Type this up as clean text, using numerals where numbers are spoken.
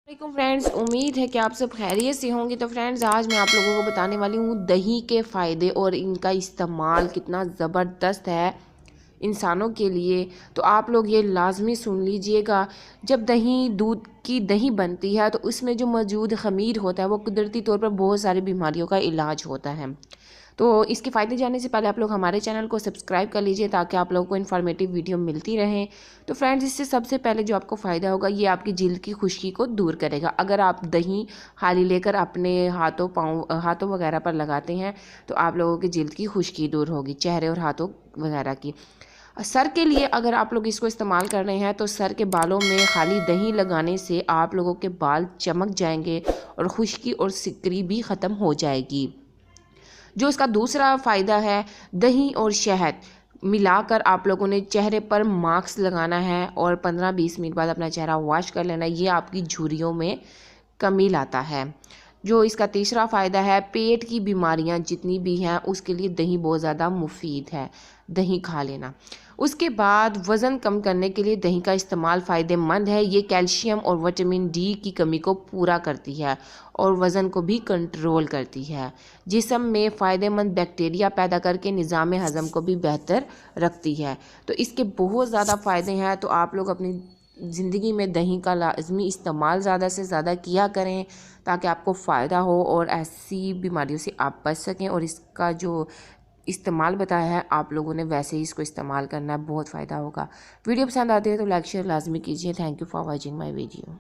वालेकुम फ्रेंड्स, उम्मीद है कि आप सब खैरियत से होंगे। तो फ्रेंड्स, आज मैं आप लोगों को बताने वाली हूँ दही के फ़ायदे और इनका इस्तेमाल कितना ज़बरदस्त है इंसानों के लिए। तो आप लोग ये लाजमी सुन लीजिएगा। जब दूध की दही बनती है तो उसमें जो मौजूद ख़मीर होता है वो कुदरती तौर पर बहुत सारी बीमारियों का इलाज होता है। तो इसके फ़ायदे जानने से पहले आप लोग हमारे चैनल को सब्सक्राइब कर लीजिए ताकि आप लोगों को इन्फॉर्मेटिव वीडियो मिलती रहें। तो फ्रेंड्स, इससे सबसे पहले जो आपको फ़ायदा होगा ये आपकी जिल्द की खुश्की को दूर करेगा। अगर आप दही हाली लेकर अपने हाथों वगैरह पर लगाते हैं तो आप लोगों की जिल्द की खुश्की दूर होगी, चेहरे और हाथों वगैरह की। सर के लिए अगर आप लोग इसको इस्तेमाल कर रहे हैं तो सर के बालों में खाली दही लगाने से आप लोगों के बाल चमक जाएंगे और खुश्की और सिकरी भी ख़त्म हो जाएगी। जो इसका दूसरा फ़ायदा है, दही और शहद मिलाकर आप लोगों ने चेहरे पर मास्क लगाना है और 15-20 मिनट बाद अपना चेहरा वॉश कर लेना है। ये आपकी झुर्रियों में कमी लाता है। जो इसका तीसरा फ़ायदा है, पेट की बीमारियां जितनी भी हैं उसके लिए दही बहुत ज़्यादा मुफीद है, दही खा लेना। उसके बाद वज़न कम करने के लिए दही का इस्तेमाल फ़ायदेमंद है। ये कैल्शियम और विटामिन डी की कमी को पूरा करती है और वज़न को भी कंट्रोल करती है। जिस्म में फ़ायदेमंद बैक्टीरिया पैदा करके निज़ाम हज़म को भी बेहतर रखती है। तो इसके बहुत ज़्यादा फ़ायदे हैं। तो आप लोग अपनी ज़िंदगी में दही का लाजमी इस्तेमाल ज़्यादा से ज़्यादा किया करें ताकि आपको फ़ायदा हो और ऐसी बीमारियों से आप बच सकें। और इसका जो इस्तेमाल बताया है आप लोगों ने वैसे ही इसको इस्तेमाल करना है, बहुत फ़ायदा होगा। वीडियो पसंद आती है तो लाइक शेयर लाजमी कीजिए। Thank you for watching my video.